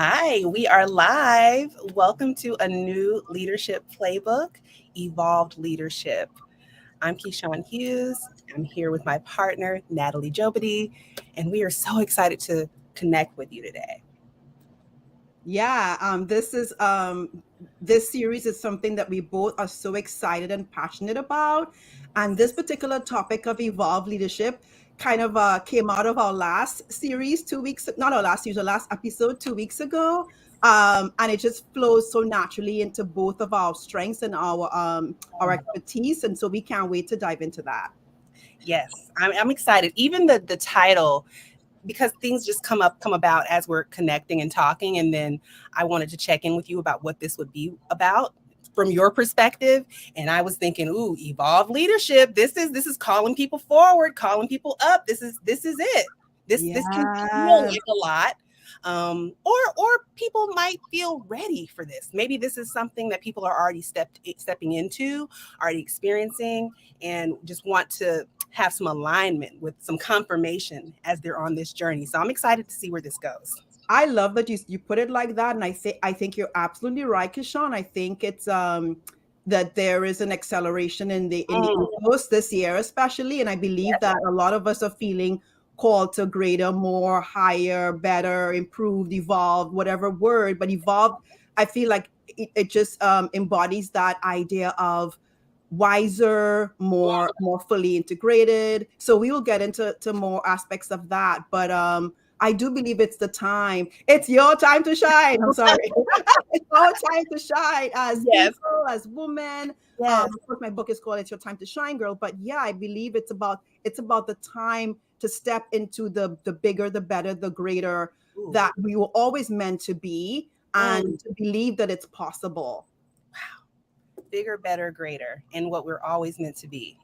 Hi, we are live. Welcome to a new Leadership Playbook, Evolved Leadership. I'm Keshawn Hughes. I'm here with my partner, Natalie Jobity, and we are so excited to connect with you today. Yeah, this series is something that we both are so excited and passionate about. And this particular topic of evolved leadership kind of came out of our last series 2 weeks, not our last series, our last episode 2 weeks ago. And it just flows so naturally into both of our strengths and our expertise. And so we can't wait to dive into that. Yes, I'm excited. Even the title, because things just come about as we're connecting and talking, and then I wanted to check in with you about what this would be about from your perspective. And I was thinking, ooh, evolve leadership. This is calling people forward, calling people up. This is it. This can feel Yeah. like a lot. Or people might feel ready for this. Maybe this is something that people are already stepping into, already experiencing, and just want to have some alignment with some confirmation as they're on this journey. So I'm excited to see where this goes. I love that you put it like that, and I think you're absolutely right, Kishan. I think it's that there is an acceleration in the Mm, ethos this year, especially, and I believe yes. that a lot of us are feeling called to greater, more, higher, better, improved, evolved, whatever word, but evolved. I feel like it just embodies that idea of wiser, more fully integrated. So we will get into more aspects of that, but I do believe it's the time. It's your time to shine. I'm sorry. It's our time to shine as Yes. people, as women. Yes. Of course, my book is called "It's Your Time to Shine, Girl." But yeah, I believe it's about the time to step into the bigger, the better, the greater Ooh. that we were always meant to be, and Mm. to believe that it's possible. Bigger, better, greater, and what we're always meant to be.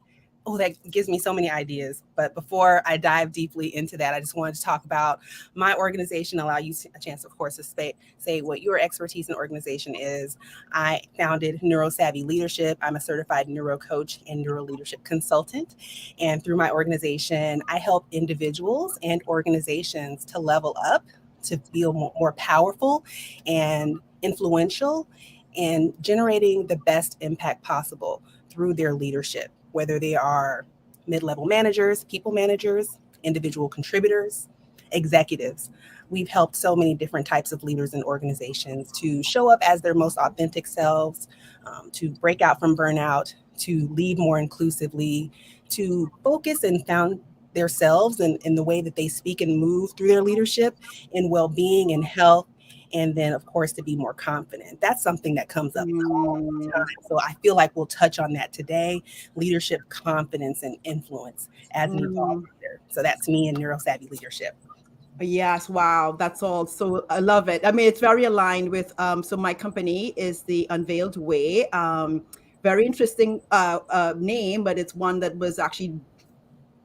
Oh, that gives me so many ideas. But before I dive deeply into that, I just wanted to talk about my organization, allow you a chance, of course, to say what your expertise in organization is. I founded Neuro Leadership. I'm a certified neuro coach and neuro leadership consultant. And through my organization, I help individuals and organizations to level up, to feel more powerful and influential, and generating the best impact possible through their leadership, whether they are mid level managers, people managers, individual contributors, executives. We've helped so many different types of leaders and organizations to show up as their most authentic selves, to break out from burnout, to lead more inclusively, to focus and found themselves in the way that they speak and move through their leadership in well being and health, and then of course to be more confident. That's something that comes up all the Mm, time. So I feel like we'll touch on that today: leadership, confidence, and influence as an evolved mm. leader. So that's me in neuro leadership. Yes, wow, that's all. So I love it. I mean, it's very aligned with so my company is the Unveiled Way. Very interesting name, but it's one that was actually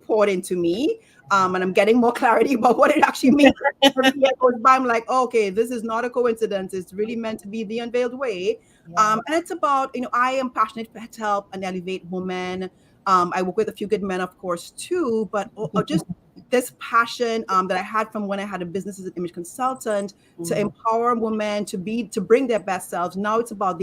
poured into me. And I'm getting more clarity about what it actually means. Every year goes by, I'm like, oh, okay, this is not a coincidence. It's really meant to be the Unveiled Way. Yeah. And it's about, I am passionate to help and elevate women. I work with a few good men, of course, too, but just this passion that I had from when I had a business as an image consultant to Mm. empower women to bring their best selves. Now it's about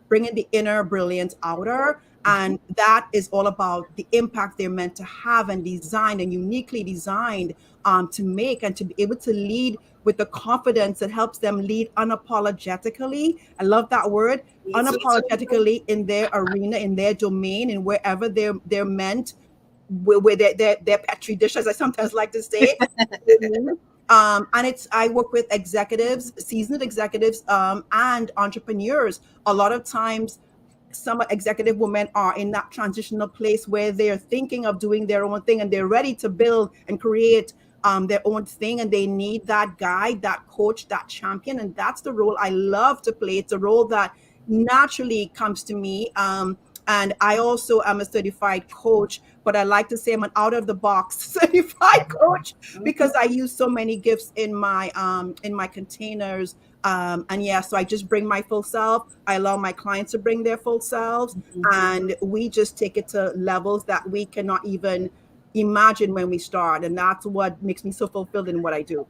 bringing the inner brilliance outer. And that is all about the impact they're meant to have and designed and uniquely designed to make, and to be able to lead with the confidence that helps them lead unapologetically. I love that word, Me too. unapologetically in their arena, in their domain, and wherever they're meant, where their petri dish, as I sometimes like to say. And I work with executives, seasoned executives, and entrepreneurs. A lot of times some executive women are in that transitional place where they're thinking of doing their own thing, and they're ready to build and create their own thing, and they need that guide, that coach, that champion. And that's the role I love to play. It's a role that naturally comes to me. And I also am a certified coach, but I like to say I'm an out of the box certified coach because I use so many gifts in my containers. And yeah, so I just bring my full self. I allow my clients to bring their full selves, Mhm. and we just take it to levels that we cannot even imagine when we start. And that's what makes me so fulfilled in what I do.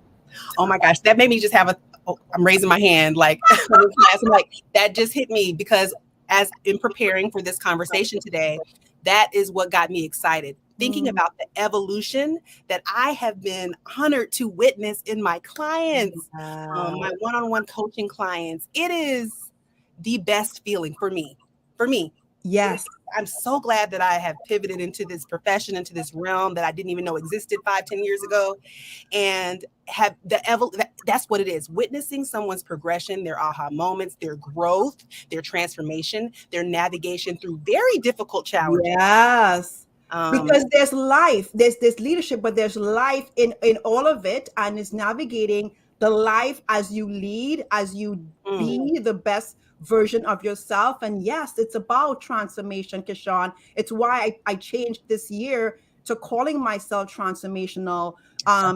Oh my gosh, that made me just have oh, I'm raising my hand like I'm like, that just hit me because as in preparing for this conversation today, that is what got me excited. Thinking about the evolution that I have been honored to witness in my clients, my one-on-one coaching clients. It is the best feeling for me. For me, Yes. I'm so glad that I have pivoted into this profession, into this realm that I didn't even know existed 5-10 years ago. And have that's what it is. Witnessing someone's progression, their aha moments, their growth, their transformation, their navigation through very difficult challenges. Yes. Because there's life, there's leadership, but there's life in all of it. And it's navigating the life as you lead, as you be the best version of yourself. And yes, it's about transformation, Keshawn. It's why I changed this year to calling myself transformational,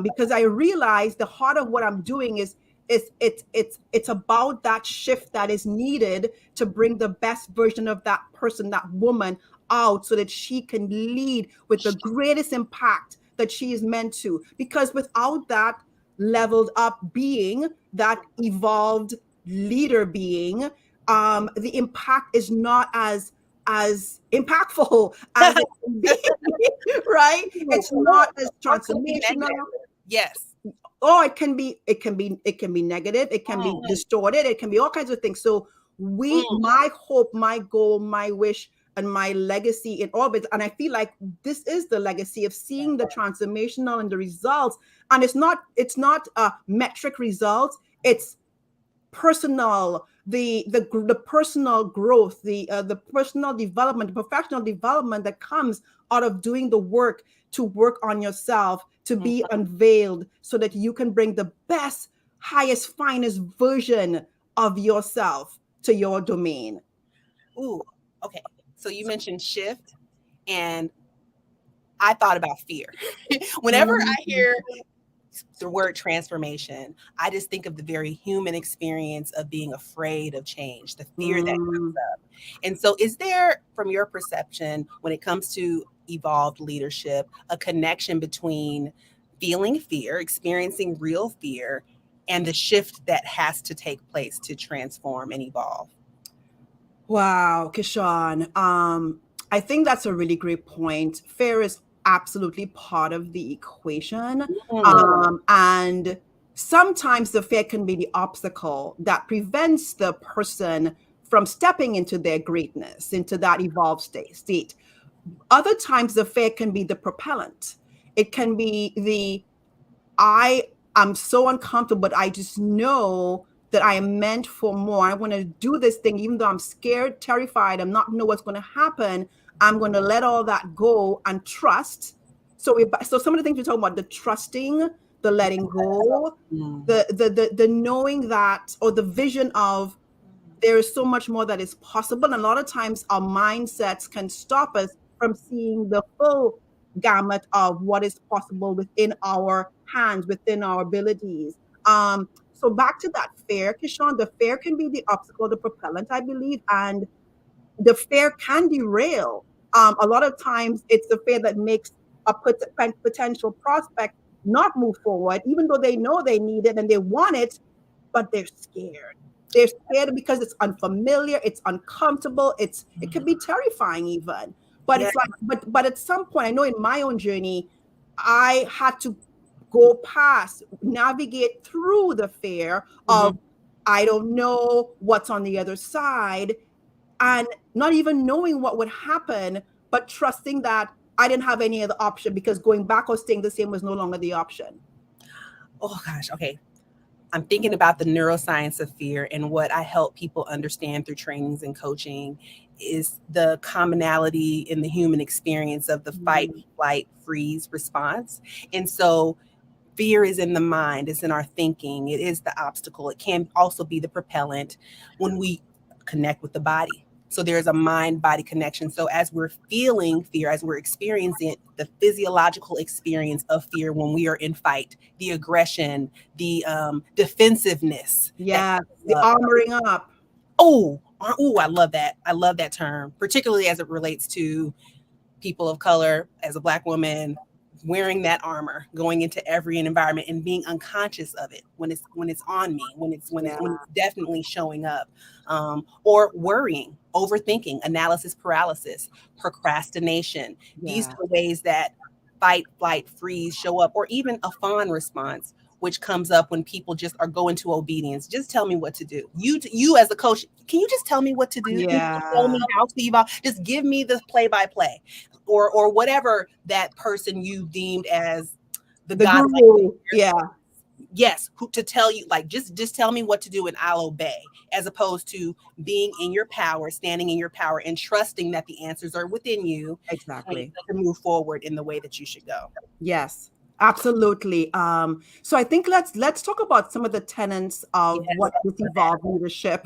because I realized the heart of what I'm doing is it's about that shift that is needed to bring the best version of that person, that woman out, so that she can lead with the greatest impact that she is meant to. Because without that leveled up being, that evolved leader being, the impact is not as impactful as it can be, right? It's not as transformational. Yes. Oh, it can be negative, it can be distorted, it can be all kinds of things. So my hope, my goal, my wish, and my legacy in all of it, and I feel like this is the legacy of seeing the transformational and the results. And it's not metric results, it's personal, the personal growth, the personal development, the professional development that comes out of doing the work to work on yourself, to be unveiled, so that you can bring the best, highest, finest version of yourself to your domain. Ooh, okay. So you mentioned shift, and I thought about fear. Whenever I hear the word transformation, I just think of the very human experience of being afraid of change, the fear that comes up. And so is there, from your perception, when it comes to evolved leadership, a connection between feeling fear, experiencing real fear, and the shift that has to take place to transform and evolve? Wow, Keshawn. I think that's a really great point. Fear is absolutely part of the equation. And sometimes the fear can be the obstacle that prevents the person from stepping into their greatness, into that evolved state. Other times the fear can be the propellant. It can be I'm so uncomfortable, but I just know that I am meant for more. I want to do this thing, even though I'm scared, terrified, I'm not know what's going to happen. I'm going to let all that go and trust. So some of the things we talk about, the trusting, the letting go, the knowing that, or the vision of, there is so much more that is possible. And a lot of times our mindsets can stop us from seeing the full gamut of what is possible within our hands, within our abilities. So back to that fear, Keshawn, the fear can be the obstacle, the propellant, I believe, and the fear can derail. A lot of times it's the fear that makes a potential prospect not move forward, even though they know they need it and they want it, but they're scared. They're scared because it's unfamiliar, it's uncomfortable, it can be terrifying even. But it's like, but at some point, I know in my own journey, I had to go past, navigate through the fear of, I don't know what's on the other side, and not even knowing what would happen, but trusting that I didn't have any other option, because going back or staying the same was no longer the option. Oh gosh, okay. I'm thinking about the neuroscience of fear, and what I help people understand through trainings and coaching is the commonality in the human experience of the fight, flight, freeze response. And so fear is in the mind, it's in our thinking, it is the obstacle. It can also be the propellant when we connect with the body. So there's a mind-body connection. So as we're feeling fear, as we're experiencing it, the physiological experience of fear when we are in fight, the aggression, the defensiveness. Yeah, the armoring up. Oh, I love that. I love that term, particularly as it relates to people of color, as a Black woman, wearing that armor, going into every environment and being unconscious of it when it's on me, when it's definitely showing up, or worrying, overthinking, analysis paralysis, procrastination. These are the ways that fight, flight, freeze show up, or even a fawn response, which comes up when people just are going to obedience. Just tell me what to do. You as a coach, can you just tell me what to do? Can you just tell me how to evolve? Just give me the play-by-play, or whatever that person you deemed as the God. Yes, to tell you, like, just tell me what to do and I'll obey, as opposed to being in your power, standing in your power, and trusting that the answers are within you. Exactly. To move forward in the way that you should go. Yes, absolutely. So I think let's talk about some of the tenets of what this evolved leadership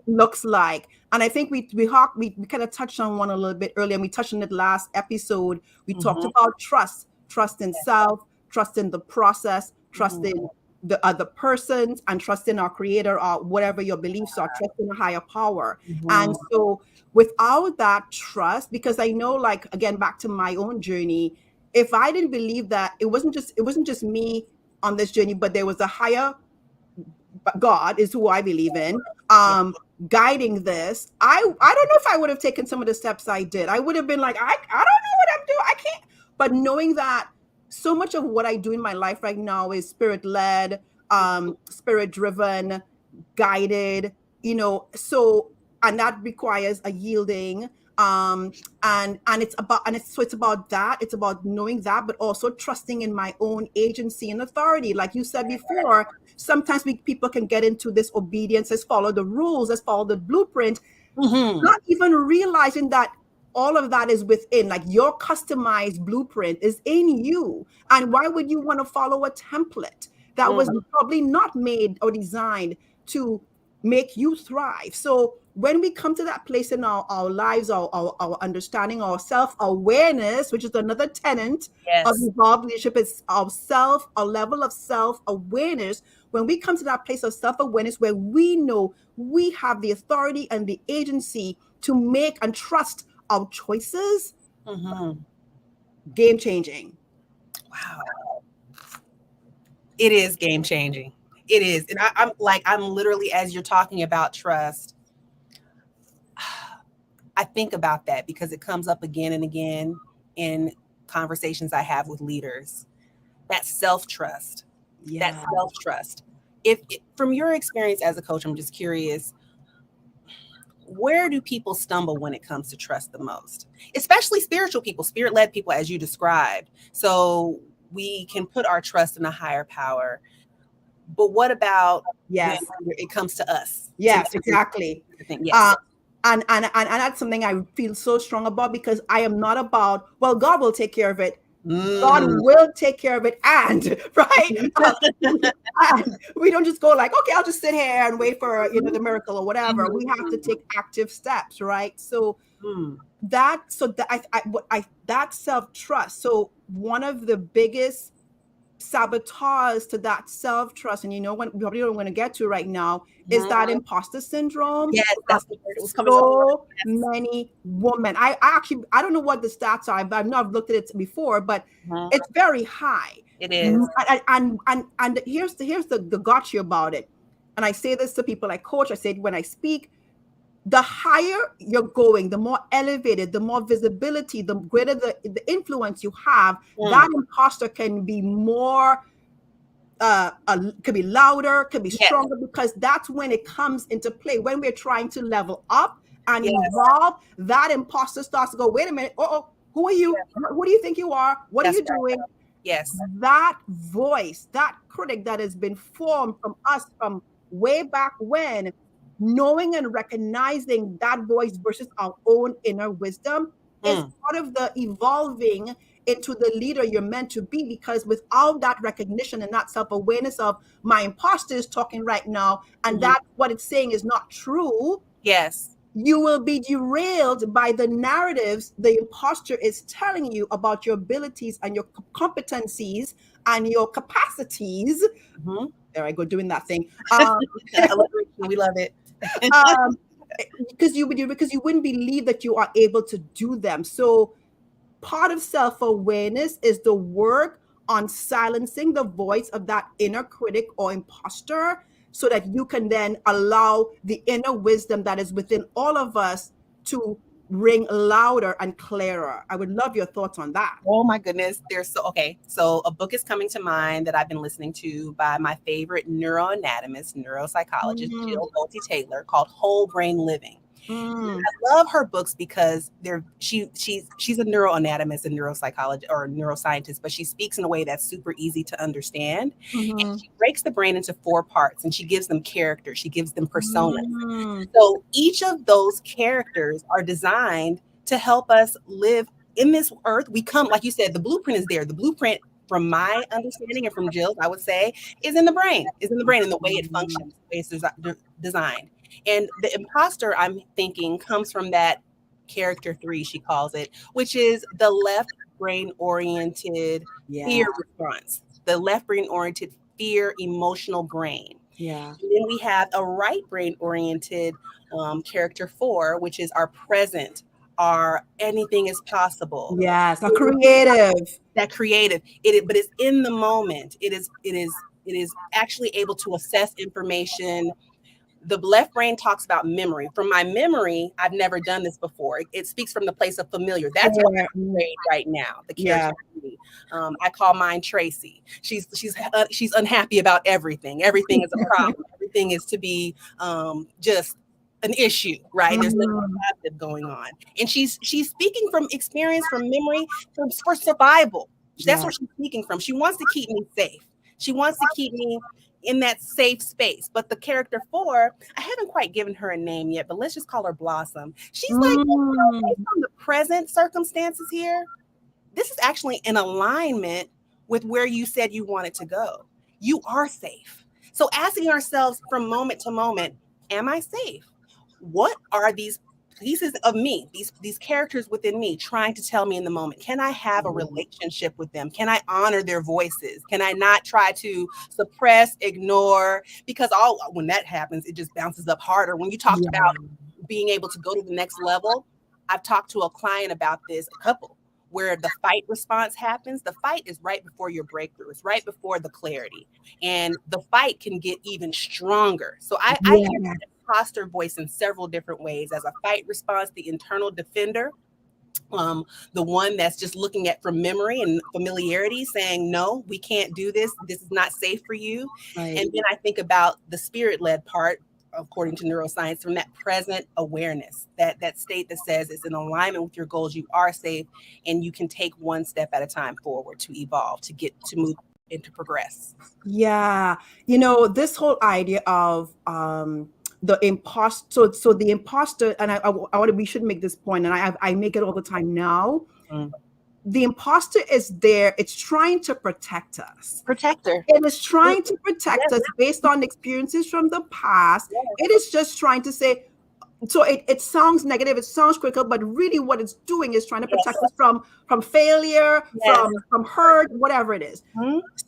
looks like. And I think we kind of touched on one a little bit earlier, and we touched on it last episode. We talked about trust in self, trust in the process, trust in the other persons, and trust in our creator, or whatever your beliefs are, trust in a higher power. And so without that trust, because I know, like, again, back to my own journey, if I didn't believe that it wasn't just me on this journey, but there was a higher God is who I believe in, guiding this, I don't know if I would have taken some of the steps I did. I would have been like, I don't know what I'm doing. I can't. But knowing that so much of what I do in my life right now is spirit-led, spirit-driven, guided, so, and that requires a yielding. And it's about that. It's about knowing that, but also trusting in my own agency and authority. Like you said before, sometimes people can get into this obedience, let's follow the rules, let's follow the blueprint, not even realizing that all of that is within, like, your customized blueprint is in you. And why would you want to follow a template that was probably not made or designed to make you thrive? So when we come to that place in our lives, our understanding, our self-awareness, which is another tenet of evolved leadership, is our level of self-awareness. When we come to that place of self-awareness where we know we have the authority and the agency to make and trust our choices, game changing. Wow. It is game changing. It is. And I'm literally, as you're talking about trust, I think about that because it comes up again and again in conversations I have with leaders. That self-trust. That self-trust. If from your experience as a coach, I'm just curious, where do people stumble when it comes to trust the most? Especially spiritual people, spirit-led people, as you described. So we can put our trust in a higher power. But what about when it comes to us? Yes, exactly. Yes. And that's something I feel so strong about, because I am not about, well, God will take care of it. God will take care of it, and right. And we don't just go like, okay, I'll just sit here and wait for the miracle or whatever. We have to take active steps, right? So that self-trust. So one of the biggest sabotage to that self-trust, and when we probably don't want to get to right now, is that imposter syndrome. Yes, that's the word. It was coming so many women. I don't know what the stats are. I've not looked at it before, but it's very high. It is. And here's the gotcha about it. And I say this to people I coach. I say it when I speak. The higher you're going, the more elevated, the more visibility, the greater the influence you have. That imposter can be more, could be louder, could be stronger, because that's when it comes into play. When we're trying to level up and evolve, that imposter starts to go, wait a minute, who are you? Who do you think you are? What are you doing? Yes. That voice, that critic that has been formed from us from way back when, knowing and recognizing that voice versus our own inner wisdom is part of the evolving into the leader you're meant to be. Because without that recognition and that self-awareness of my imposter is talking right now, and that what it's saying is not true, you will be derailed by the narratives the imposter is telling you about your abilities and your competencies and your capacities. There I go, doing that thing. We love it. Because you wouldn't believe that you are able to do them. So part of self-awareness is the work on silencing the voice of that inner critic or imposter, so that you can then allow the inner wisdom that is within all of us to ring louder and clearer. I would love your thoughts on that. Oh my goodness. Okay. So a book is coming to mind that I've been listening to by my favorite neuroanatomist, neuropsychologist, Mm. Jill Bolte Taylor, called Whole Brain Living. Mm. I love her books because she's a neuroanatomist and neuropsychologist or neuroscientist, but she speaks in a way that's super easy to understand. Mhm. And she breaks the brain into 4 parts, and she gives them characters. She gives them personas. Mm. So each of those characters are designed to help us live in this earth. We come, like you said, the blueprint is there. The blueprint, from my understanding and from Jill's, I would say, is in the brain, and the way it functions, the way it's designed. And the imposter, I'm thinking, comes from that character 3, she calls it, which is the left brain oriented fear response, the left brain oriented fear emotional brain. Yeah. And then we have a right brain oriented character 4, which is our present, our anything is possible. Yes, a creative. That creative, but it's in the moment. It is actually able to assess information. The left brain talks about memory. From my memory, I've never done this before. It speaks from the place of familiar. That's what I'm afraid right now. The character. Yeah. I call mine Tracy. She's unhappy about everything. Everything is a problem. Everything is to be just an issue, right? There's nothing positive going on, and she's speaking from experience, from memory, for survival. That's what she's speaking from. She wants to keep me safe. She wants to keep me in that safe space. But the character 4, I haven't quite given her a name yet, but let's just call her Blossom. She's like, based on the present circumstances here, this is actually in alignment with where you said you wanted to go. You are safe. So asking ourselves from moment to moment, am I safe? What are these pieces of me, these characters within me trying to tell me in the moment? Can I have a relationship with them? Can I honor their voices? Can I not try to suppress, ignore? Because when that happens, it just bounces up harder. When you talked about being able to go to the next level, I've talked to a client about this, a couple, where the fight response happens. The fight is right before your breakthrough. It's right before the clarity. And the fight can get even stronger. So I hear that imposter voice in several different ways: as a fight response, the internal defender, the one that's just looking at from memory and familiarity, saying, no, we can't do this. This is not safe for you. Right. And then I think about the spirit-led part, according to neuroscience, from that present awareness, that state that says it's in alignment with your goals, you are safe, and you can take one step at a time forward to evolve, to move and to progress. Yeah. This whole idea of the imposter. So the imposter, and we should make this point, and I make it all the time now. The imposter is there. It's trying to protect us. Protector. It is trying to protect us based on experiences from the past. It is just trying to say, so it sounds negative, it sounds critical, but really what it's doing is trying to protect us from failure, from hurt, whatever it is.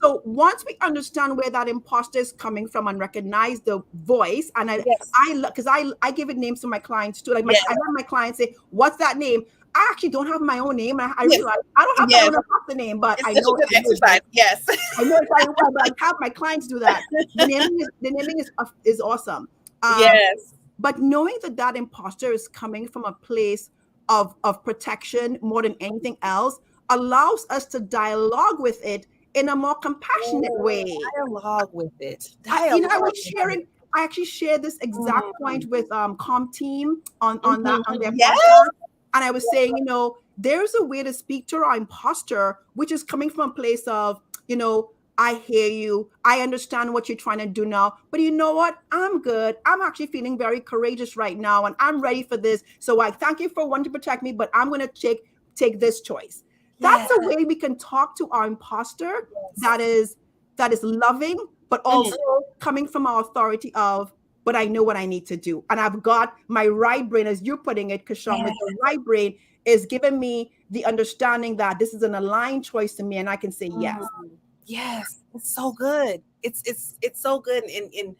So once we understand where that imposter is coming from and recognize the voice, and I give it names to my clients too. Like I have my clients say, "What's that name?" I actually don't have my own name. I realize I don't have my own imposter name, but I know it's exercise. Yes, I know it's like, well, but I have my clients do that. The naming is awesome. But knowing that imposter is coming from a place of protection more than anything else allows us to dialogue with it in a more compassionate way. Dialogue with it. I actually shared this exact point with Com Team on their podcast. And I was saying, there's a way to speak to our imposter, which is coming from a place of, I hear you. I understand what you're trying to do now. But you know what? I'm good. I'm actually feeling very courageous right now, and I'm ready for this. So I thank you for wanting to protect me, but I'm going to take this choice. That's a way we can talk to our imposter that is loving, but also coming from our authority of, but I know what I need to do. And I've got my right brain, as you're putting it, Keshawn, with the right brain is giving me the understanding that this is an aligned choice to me, and I can say yes. Yes, it's so good. It's so good. And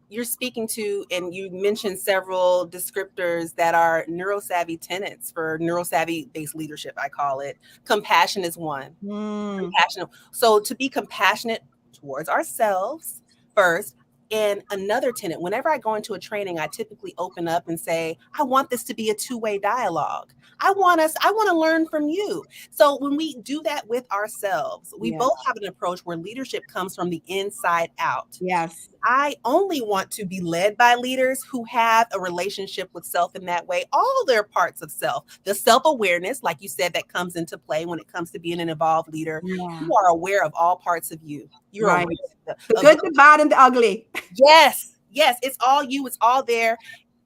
you're speaking to, and you mentioned several descriptors that are neurosavvy tenets for neurosavvy based leadership. I call it compassion is one. Compassionate. So to be compassionate towards ourselves first. And another tenet, whenever I go into a training, I typically open up and say, I want this to be a two-way dialogue. I want to learn from you. So when we do that with ourselves, we Yes. both have an approach where leadership comes from the inside out. Yes. I only want to be led by leaders who have a relationship with self in that way. All their parts of self, the self-awareness, like you said, that comes into play when it comes to being an evolved leader. Yeah. You are aware of all parts of you. You're Right. aware The good, the bad, and the ugly. Yes. It's all you. It's all there,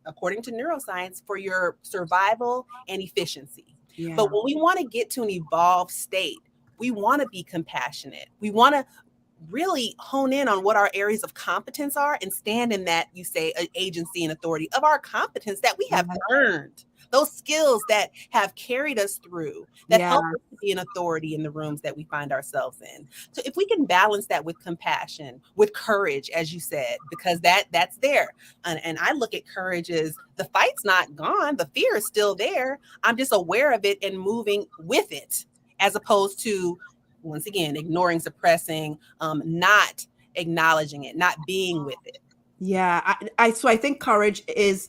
according to neuroscience, for your survival and efficiency. Yeah. But when we want to get to an evolved state, we want to be compassionate. We want to really hone in on what our areas of competence are and stand in that, you say, agency and authority of our competence that we have earned, those skills that have carried us through, that help us to be an authority in the rooms that we find ourselves in. So if we can balance that with compassion, with courage, as you said, because that's there. And I look at courage as the fight's not gone, the fear is still there. I'm just aware of it and moving with it, as opposed to, once again, ignoring, suppressing, not acknowledging it, not being with it. Yeah. So I think courage is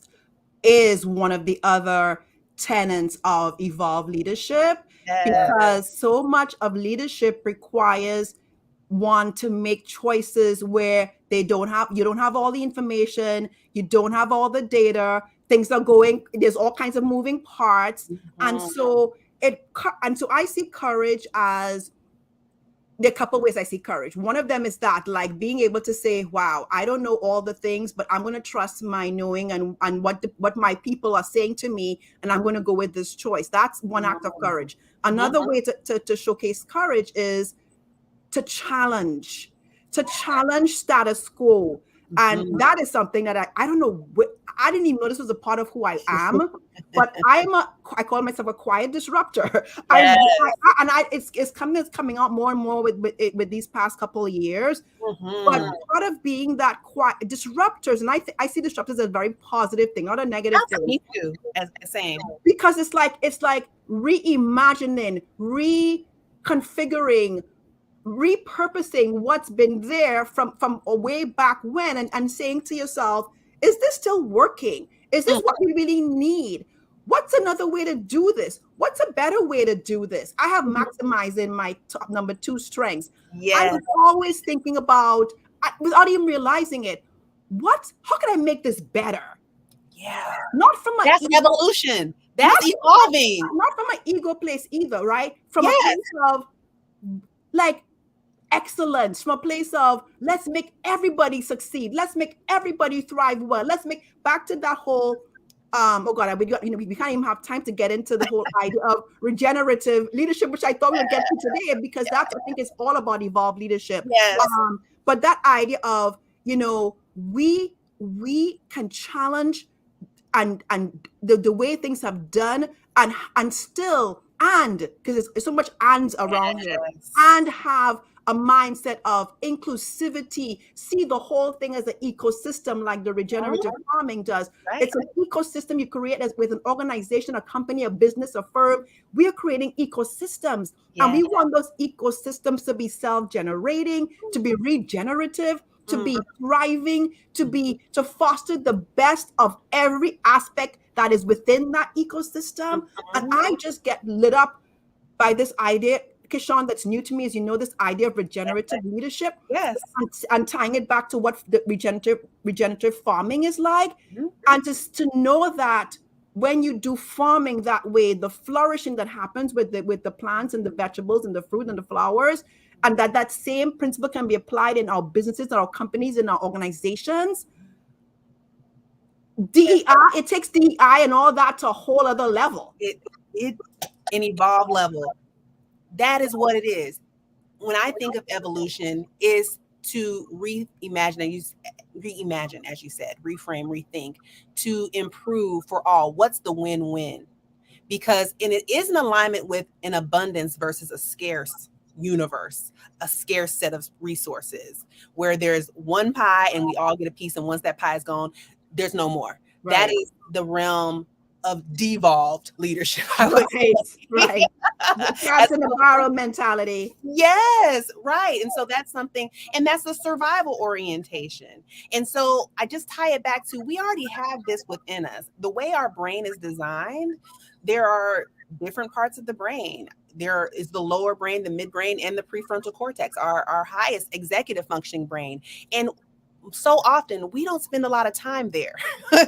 one of the other tenets of evolved leadership, because so much of leadership requires one to make choices where you don't have all the information, you don't have all the data, things are going, there's all kinds of moving parts. And so I see courage as, there are a couple of ways I see courage. One of them is that, like, being able to say, wow, I don't know all the things, but I'm going to trust my knowing and what my people are saying to me, and I'm going to go with this choice. That's one act of courage. Another way to showcase courage is to challenge status quo. And that is something that I don't know, I didn't even know this was a part of who I am, but I call myself a quiet disruptor. It's coming out more and more with these past couple of years. But part of being that quiet disruptors, and I see disruptors as a very positive thing, not a negative thing. Me too, as same. Because it's like reimagining, reconfiguring, repurposing what's been there from a way back when, and saying to yourself, is this still working? Is this what we really need? What's another way to do this? What's a better way to do this? I have maximizing my top number 2 strengths. I was always thinking about, without even realizing it, how can I make this better? Not from my that's evolution. That's evolving. Not from my ego place either, right? From a place of, like, excellence, from a place of, let's make everybody succeed, let's make everybody thrive well, let's make, back to that whole oh god, we can't even have time to get into the whole idea of regenerative leadership, which I thought we would get to today, because that's, I think, it's all about evolved leadership. But that idea of, we can challenge and the way things have done, and still, and because there's so much ands around here, and have a mindset of inclusivity, see the whole thing as an ecosystem, like the regenerative farming does. It's an ecosystem you create as with an organization, a company, a business, a firm. We are creating ecosystems, and we want those ecosystems to be self-generating, to be regenerative, to be thriving, to foster the best of every aspect that is within that ecosystem. And I just get lit up by this idea, Keshawn, that's new to me, is, this idea of regenerative leadership. And tying it back to what the regenerative farming is like. And just to know that when you do farming that way, the flourishing that happens with the plants and the vegetables and the fruit and the flowers, and that same principle can be applied in our businesses, in our companies, in our organizations. DEI, it takes DEI and all that to a whole other level. An evolved level. That is what it is. When I think of evolution, is to reimagine, as you said, reframe, rethink, to improve for all. What's the win-win? Because it is in alignment with an abundance versus a scarce universe, a scarce set of resources where there's one pie and we all get a piece. And once that pie is gone, there's no more. That Right. is the realm of devolved leadership, I would Right. say. Right. The crabs in the barrel mentality. Yes, right. And so that's something, and that's the survival orientation. And so I just tie it back to, we already have this within us. The way our brain is designed, there are different parts of the brain. There is the lower brain, the midbrain, and the prefrontal cortex, our highest executive functioning brain. And so often we don't spend a lot of time there.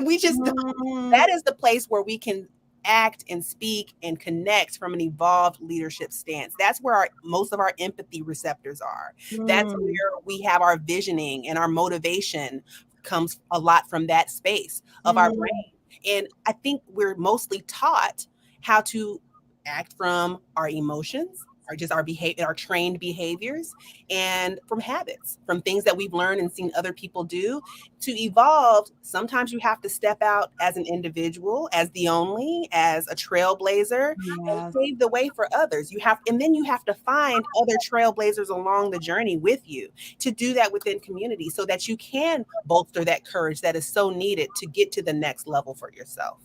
We just don't. That is the place where we can act and speak and connect from an evolved leadership stance. That's where most of our empathy receptors are. That's where we have our visioning, and our motivation comes a lot from that space of our brain. And I think we're mostly taught how to act from our emotions, or just our behavior, our trained behaviors, and from habits, from things that we've learned and seen other people do. To evolve, sometimes you have to step out as an individual, as the only, as a trailblazer, and Yes. pave the way for others. And then you have to find other trailblazers along the journey with you, to do that within community, so that you can bolster that courage that is so needed to get to the next level for yourself.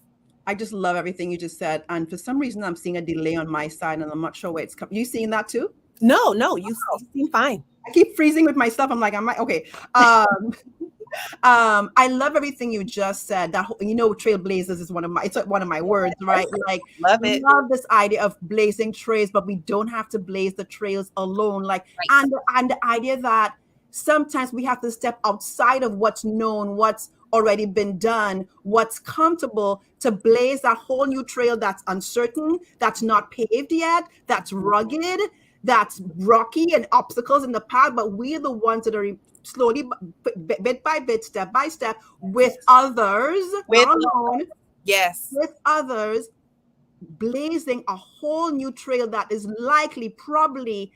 I just love everything you just said. And for some reason, I'm seeing a delay on my side, and I'm not sure where it's coming. You seeing that too? No, you seem fine. I keep freezing with my stuff. I'm like, okay. I love everything you just said. That trailblazers is one of my words, right? Like, Love it. love this idea of blazing trails, but we don't have to blaze the trails alone. Like, Right. and the idea that sometimes we have to step outside of what's known, what's already been done, what's comfortable, to blaze that whole new trail that's uncertain, that's not paved yet, that's rugged, that's rocky and obstacles in the path. But we're the ones that are slowly, bit by bit, step by step, with others, not alone, Yes. with others, blazing a whole new trail that is likely, probably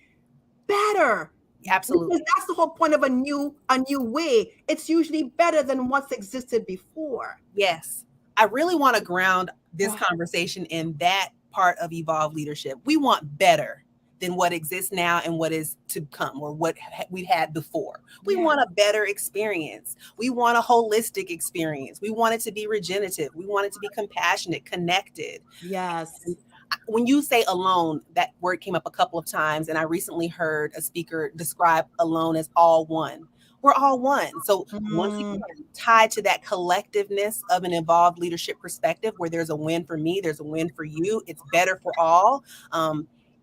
better. Absolutely. Because that's the whole point of a new way. It's usually better than what's existed before. Yes. I really want to ground this conversation in that part of evolved leadership. We want better than what exists now and what is to come, or what we had before. We want a better experience. We want a holistic experience. We want it to be regenerative. We want it to be compassionate, connected. Yes. And when you say alone, that word came up a couple of times, and I recently heard a speaker describe alone as all one. We're all one. So once again, tied to that collectiveness of an evolved leadership perspective, where there's a win for me, there's a win for you, it's better for all.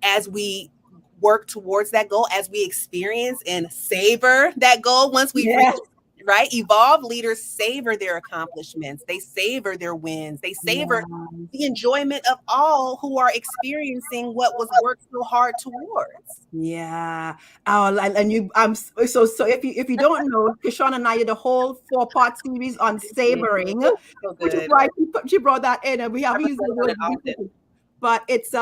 As we work towards that goal, as we experience and savor that goal, once we reach, right? Evolved leaders savor their accomplishments. They savor their wins. They savor the enjoyment of all who are experiencing what was worked so hard towards. Yeah. Oh, and you, so if you don't know, Keshawn and I did a whole 4-part series on savoring, which is why she brought that in, and we have used the word often. But it's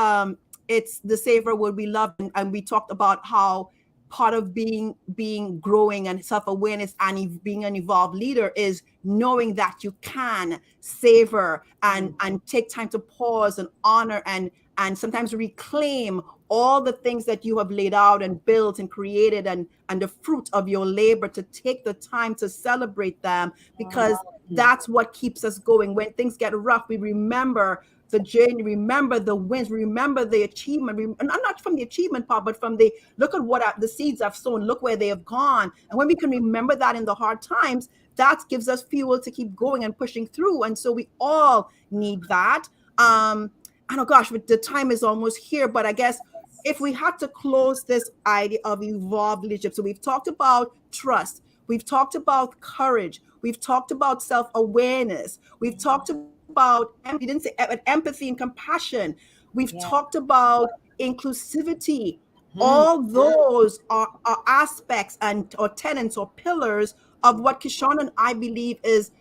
the savor word we love, and we talked about how part of being growing and self-awareness and being an evolved leader is knowing that you can savor and take time to pause and honor and sometimes reclaim all the things that you have laid out and built and created, and the fruit of your labor, to take the time to celebrate them, because that's what keeps us going. When things get rough, we remember the journey, remember the wins, remember the achievement, and not from the achievement part, but from the look at what the seeds I've sown, look where they have gone. And when we can remember that in the hard times, that gives us fuel to keep going and pushing through. And so we all need that. And oh gosh, the time is almost here, but I guess if we had to close this idea of evolved leadership, so we've talked about trust, we've talked about courage, we've talked about self-awareness, we've talked about, you didn't say empathy and compassion, we've talked about inclusivity. All those are aspects or tenets or pillars of what Keshawn and I believe is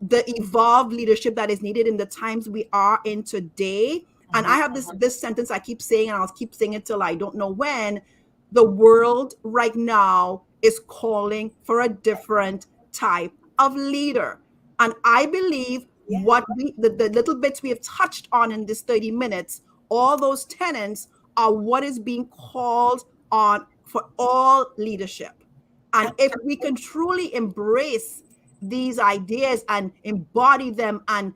the evolved leadership that is needed in the times we are in today. And I have this sentence I keep saying, and I'll keep saying it till I don't know when. The world right now is calling for a different type of leader. And I believe what the little bits we have touched on in this 30 minutes, all those tenets are what is being called for all leadership. And if we can truly embrace these ideas and embody them and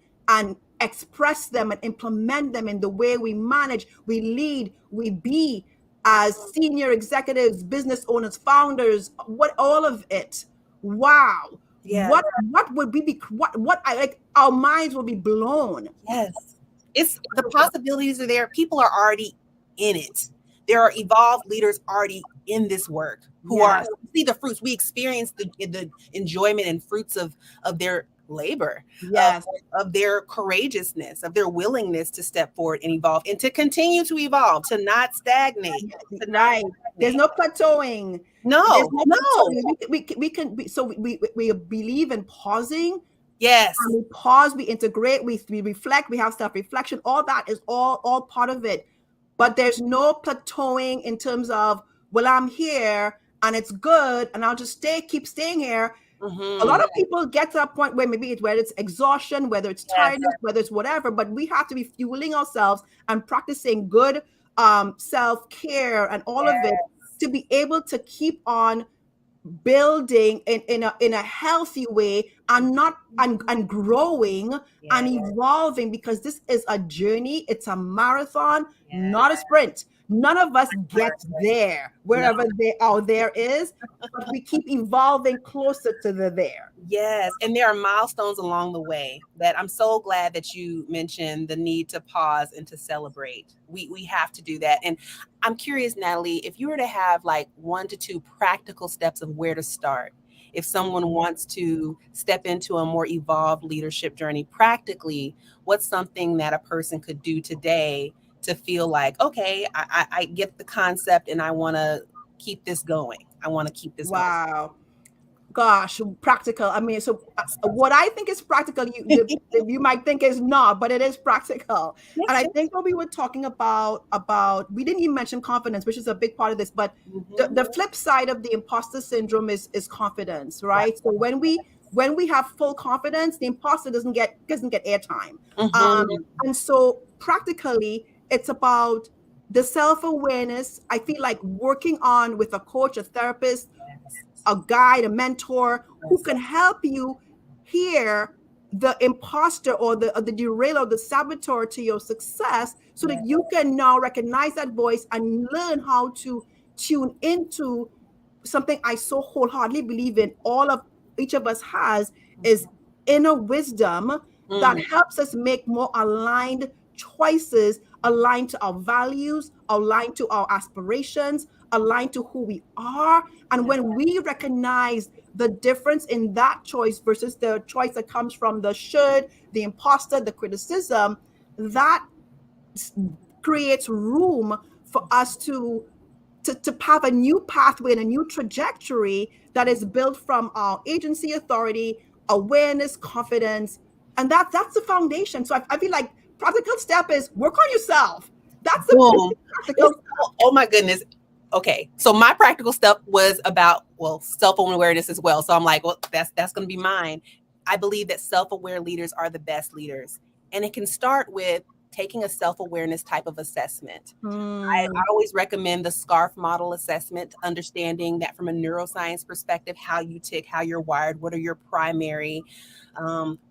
express them and implement them in the way we manage, we lead, we be as senior executives, business owners, founders, what all of it. Wow. Yeah. What would we be what I like our minds will be blown. Yes. It's the possibilities are there. People are already in it. There are evolved leaders already in this work who are see the fruits. We experience the enjoyment and fruits of their labor, of their courageousness, of their willingness to step forward and evolve and to continue to evolve, to not stagnate. There's no plateauing. No. We can we believe in pausing. Yes. And we pause, we integrate, we reflect, we have self-reflection. All that is all part of it. But there's no plateauing in terms of, well, I'm here and it's good and I'll just keep staying here. A lot of people get to that point where maybe whether it's exhaustion, whether it's tiredness, whether it's whatever, but we have to be fueling ourselves and practicing good self-care and all of it to be able to keep on building in a healthy way and growing and evolving, because this is a journey. It's a marathon, not a sprint. None of us get there wherever there is, but we keep evolving closer to the there. Yes. And there are milestones along the way that I'm so glad that you mentioned the need to pause and to celebrate. We have to do that. And I'm curious, Natalie, if you were to have like 1 to 2 practical steps of where to start, if someone wants to step into a more evolved leadership journey practically, what's something that a person could do today to feel like, okay, I get the concept and I want to keep this going. I want to keep this going. Gosh, practical. I mean, so what I think is practical, you might think is not, but it is practical. Yes, and I think what we were talking about, we didn't even mention confidence, which is a big part of this, but the flip side of the imposter syndrome is confidence, right? So when we have full confidence, the imposter doesn't get airtime. And so practically, it's about the self-awareness. I feel like working on with a coach, a therapist, a guide, a mentor who can help you hear the imposter or the derailer, the saboteur to your success, so that you can now recognize that voice and learn how to tune into something I so wholeheartedly believe in each of us has, is inner wisdom that helps us make more aligned choices, aligned to our values, aligned to our aspirations, aligned to who we are. And when we recognize the difference in that choice versus the choice that comes from the should, the imposter, the criticism, that creates room for us to have a new pathway and a new trajectory that is built from our agency, authority, awareness, confidence. And that's the foundation. So I feel like practical step is work on yourself. That's the practical. Oh my goodness. Okay. So my practical step was about, self-awareness as well. So I'm like, that's going to be mine. I believe that self-aware leaders are the best leaders. And it can start with taking a self-awareness type of assessment. I always recommend the SCARF model assessment, understanding that from a neuroscience perspective, how you tick, how you're wired, what are your primary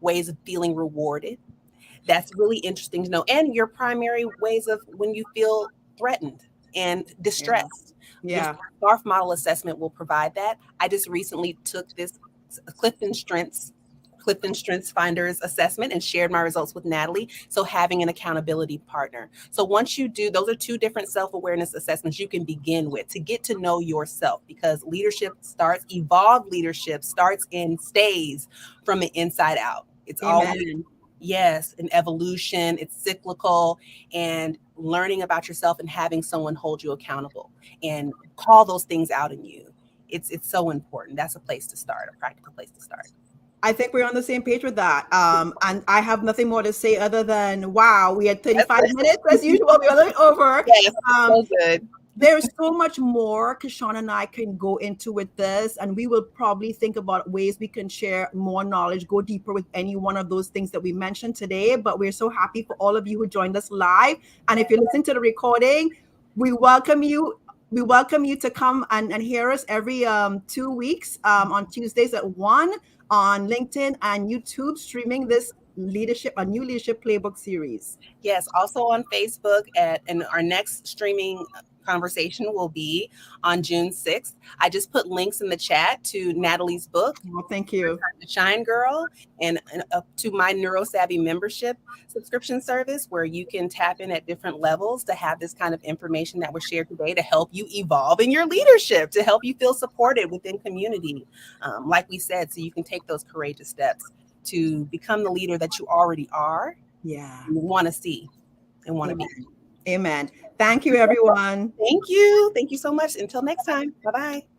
ways of feeling rewarded. That's really interesting to know. And your primary ways of when you feel threatened and distressed. The SCARF model assessment will provide that. I just recently took this Clifton Strengths Finders assessment and shared my results with Natalie. So having an accountability partner. So once you do, those are 2 different self-awareness assessments you can begin with to get to know yourself, because evolved leadership starts and stays from the inside out. It's always an evolution. It's cyclical, and learning about yourself and having someone hold you accountable and call those things out in you. It's so important. That's a place to start, a practical place to start. I think we're on the same page with that. And I have nothing more to say other than, wow, we had 35 minutes as usual. We're a little over. Yes, so good. There's so much more Keshawn and I can go into with this, and we will probably think about ways we can share more knowledge, go deeper with any one of those things that we mentioned today. But we're so happy for all of you who joined us live. And if you listen to the recording, we welcome you we welcome you to come and hear us every 2 weeks on Tuesdays at 1 on LinkedIn and YouTube, streaming this new leadership playbook series. Yes, also on Facebook, and our next streaming conversation will be on June 6th. I just put links in the chat to Natalie's book, Well, thank you. The Shine Girl, and up to my Neuro Savvy membership subscription service, where you can tap in at different levels to have this kind of information that was shared today to help you evolve in your leadership, to help you feel supported within community, like we said, so you can take those courageous steps to become the leader that you already are. Yeah. Want to see and want to be. Amen. Thank you, everyone. Thank you. Thank you so much. Until next time. Bye-bye.